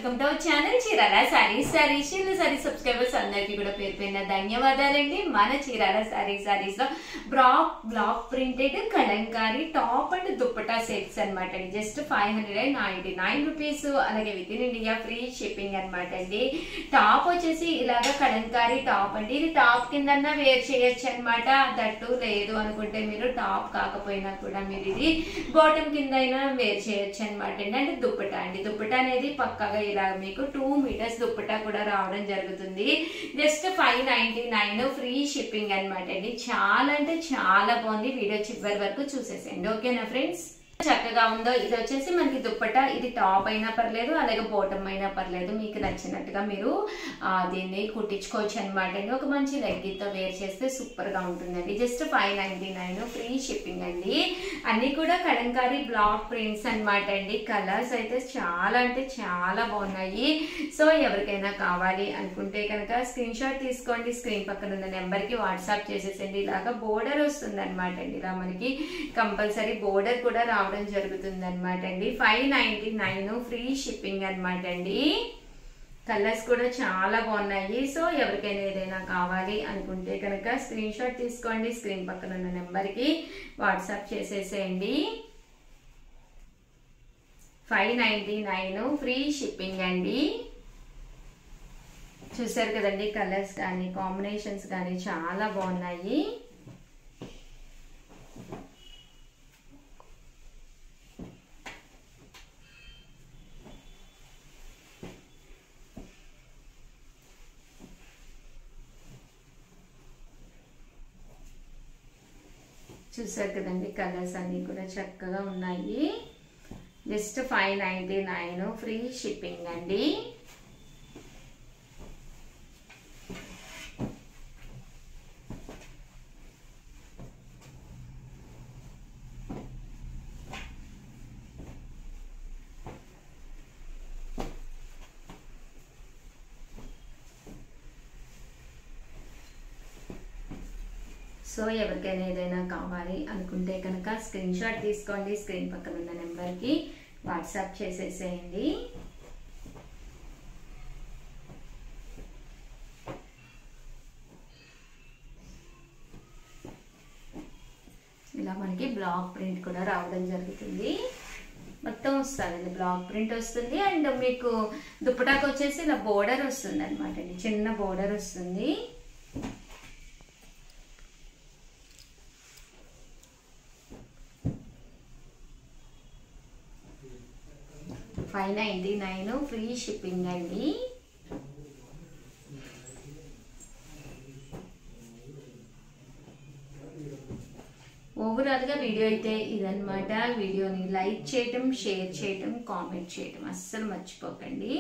Welcome to our channel Chirala sarees. Sorry subscribers అందరికీ కూడా పేరు పేరున ధన్యవాదాలండి. మన చీరాల సారీస్ లో block printed kalamkari top and dupatta sets అనమాట అండి. Just 599 rupees. అలాగే with in India free shipping అనమాట అండి. టాప్ వచ్చేసి ఇలాగా కలంకారీ టాప్ అండి. ఇది టాప్ కిందన్నా వేర్ చేయొచ్చు అనమాట. దట్టు లేదు అనుకుంటే మీరు టాప్ కాకపోయినా కూడా మీరు ఇది బాటమ్ కింద అయినా వేర్ చేయొచ్చు అనమాట అండి. అంటే దుప్పటా అండి. దుప్పటా అనేది పక్కగా ఇలా మీకు 2 మీటర్స్ దుప్పటా కూడా రావడం జరుగుతుంది. జస్ట్ 599 ఫ్రీ షిప్పింగ్ అనమాట అండి. చాలా అంటే చాలా బాగుంది. వీడియో చివరి వరకు చూసేసేయండి. ఓకేనా ఫ్రెండ్స్? చక్కగా ఉందో. ఇది వచ్చేసి మనకి దుప్పటా. ఇది టాప్ అయినా పర్లేదు, అలాగే బాటమ్ అయినా పర్లేదు, మీకు నచ్చినట్టుగా మీరు దీన్ని కుట్టించుకోవచ్చు అనమాట అండి. ఒక మంచి లెగ్గితో వేర్ చేస్తే సూపర్ గా ఉంటుందండి. జస్ట్ 599 ఫ్రీ షిప్పింగ్ అండి. అన్ని కూడా కలంకారీ బ్లాక్ ప్రింట్స్ అనమాట అండి. కలర్స్ అయితే చాలా అంటే చాలా బాగున్నాయి. సో ఎవరికైనా కావాలి అనుకుంటే కనుక స్క్రీన్ షాట్ తీసుకోండి. స్క్రీన్ పక్కన ఉన్న నెంబర్ కి వాట్సాప్ చేసేసండి. ఇలాగా బోర్డర్ వస్తుంది అనమాట అండి. ఇలా మనకి కంపల్సరీ బోర్డర్ కూడా రావడం జరుగుతుంది అనమాట అండి. 599 ఫ్రీ షిప్పింగ్ అనమాట అండి. కలర్స్ కూడా చాలా బాగున్నాయి. సో ఎవరికైనా ఏదైనా కావాలి అనుకుంటే కనుక స్క్రీన్ షాట్ తీసుకోండి. స్క్రీన్ పక్కన ఉన్న నెంబర్ కి వాట్సాప్ చేసేసేయండి. 599 ఫ్రీ షిప్పింగ్ అండి. చూసారు కదండి, కలర్స్ కానీ కాంబినేషన్స్ కానీ చాలా బాగున్నాయి. చూసారు కదండి, కలర్స్ అన్ని కూడా చక్కగా ఉన్నాయి. జస్ట్ 599 ఫ్రీ షిప్పింగ్ అండి. సో ఎవరికైనా ఏదైనా కావాలి అనుకుంటే కనుక స్క్రీన్ షాట్ తీసుకోండి. స్క్రీన్ పక్కన ఉన్న నెంబర్కి వాట్సాప్ చేసేసేయండి. ఇలా మనకి బ్లాక్ ప్రింట్ కూడా రావడం జరుగుతుంది. మొత్తం వస్తుంది, బ్లాక్ ప్రింట్ వస్తుంది. అండ్ మీకు దుప్పటాకు వచ్చేసి ఇలా బోర్డర్ వస్తుంది అనమాట అండి. చిన్న బోర్డర్ వస్తుంది. $599 ఫ్రీ షిప్పింగ్ అండి. ఓవరాల్ గా వీడియో అయితే ఇదన్నమాట. వీడియోని లైక్ చేయటం, షేర్ చేయటం, కామెంట్ చేయటం అస్సలు మర్చిపోకండి.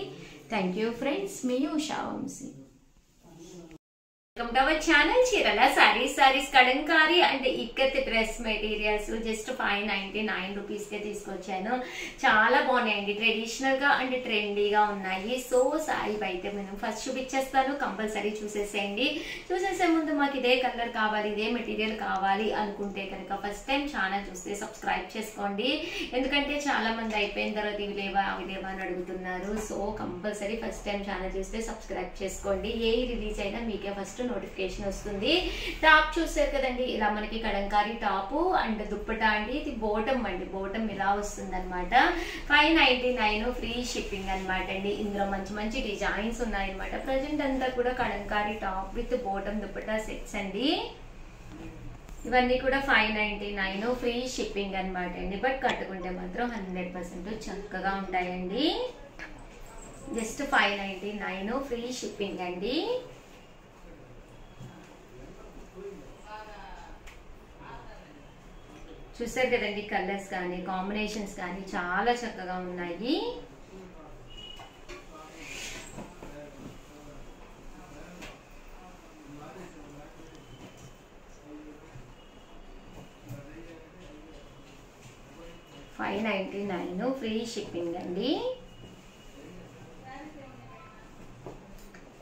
Thank you friends. మీ Usha Vamsi. Welcome to our channel Chirala sarees kalamkari and ikkat dress materials. Just 599 rupees కే తీసుకొచ్చాను. చాలా బాగున్నాయండి. ట్రెడిషనల్ గా అండ్ ట్రెండీగా ఉన్నాయి. సో సారీ అయితే నేను ఫస్ట్ చూపించేస్తాను. కంపల్సరీ చూసేసేయండి. చూసేసే ముందు మాకు ఇదే కలర్ కావాలి, ఇదే మెటీరియల్ కావాలి అనుకుంటే కనుక ఫస్ట్ టైం ఛానల్ చూస్తే సబ్స్క్రైబ్ చేసుకోండి. ఎందుకంటే చాలా మంది అయిపోయిన తర్వాత ఇవి లేవా అవి లేవా అని అడుగుతున్నారు. So compulsory first time channel చూస్తే సబ్స్క్రైబ్ చేసుకోండి. ఏ రిలీజ్ అయినా మీకే ఫస్ట్ నోటిఫికేషన్ వస్తుంది. టాప్ చూసారు కదండి, ఇలా మనకి కలంకారీ టాప్ అండ్ దుప్పటా అండి. ఇది బోటం అండి. బోటం ఇలా వస్తుంది అనమాట. 599 ఫ్రీ షిప్పింగ్ అనమాట అండి. ఇందులో మంచి మంచి డిజైన్స్ ఉన్నాయన్నమాట. ప్రజెంట్ అంతా కూడా Kalamkari top with bottom dupatta sets అండి. ఇవన్నీ కూడా 599 ఫ్రీ షిప్పింగ్ అనమాట అండి. బట్ కట్టుకుంటే మాత్రం 100% చక్కగా ఉంటాయండి. జస్ట్ 599 ఫ్రీ షిప్పింగ్ అండి. చూసారు కదండి, కలర్స్ కానీ కాంబినేషన్స్ కానీ చాలా చక్కగా ఉన్నాయి. $599 ఫ్రీ షిప్పింగ్ అండి.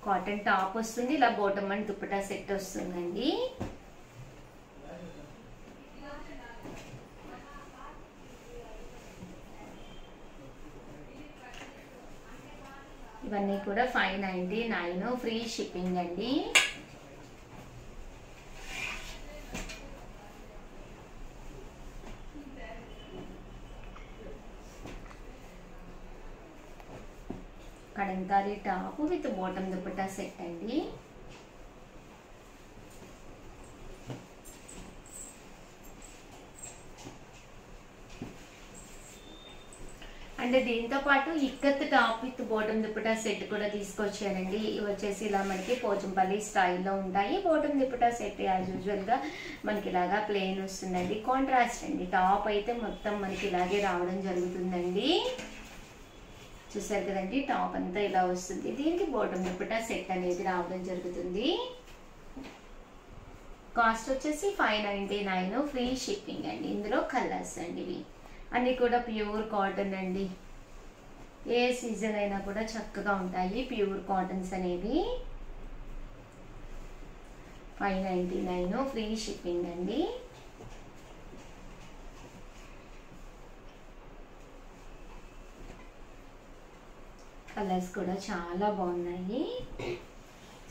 కాటన్ టాప్ వస్తుంది. ఇలా బాటమ్ అండ్ దుప్పటా సెట్ వస్తుందండి. ఇవన్నీ కూడా 599 ఫ్రీ షిప్పింగ్ అండి. Kalamkari top with bottom dupatta set అండి. అండ్ దీంతో పాటు ikat top with bottom dupatta set కూడా తీసుకొచ్చానండి. ఇవి వచ్చేసి ఇలా మనకి పోచంపల్లి స్టైల్లో ఉంటాయి. Bottom dupatta set as usual గా మనకి ఇలాగా ప్లెయిన్ వస్తుందండి. కాంట్రాస్ట్ అండి. టాప్ అయితే మొత్తం మనకి ఇలాగే రావడం జరుగుతుందండి. చూసారు కదండి, టాప్ అంతా ఇలా వస్తుంది. దీనికి బాటమ్ దుపట్టా సెట్ అనేది రావడం జరుగుతుంది. కాస్ట్ వచ్చేసి 599 ఫ్రీ షిప్పింగ్ అండి. ఇందులో కలర్స్ అండి. ఇవి అన్నీ కూడా ప్యూర్ కాటన్ అండి. ఏ సీజన్ అయినా కూడా చక్కగా ఉంటాయి ప్యూర్ కాటన్స్ అనేవి. 599 ఫ్రీ షిప్పింగ్ అండి. కలర్స్ కూడా చాలా బాగున్నాయి.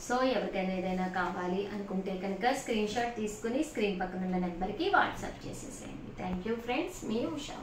సో ఎవరికైనా ఏదైనా కావాలి అనుకుంటే కనుక స్క్రీన్ షాట్ తీసుకుని స్క్రీన్ పక్కన ఉన్న నెంబర్కి వాట్సాప్ చేసేసేయండి. థ్యాంక్ యూ ఫ్రెండ్స్, మీ ఉషా.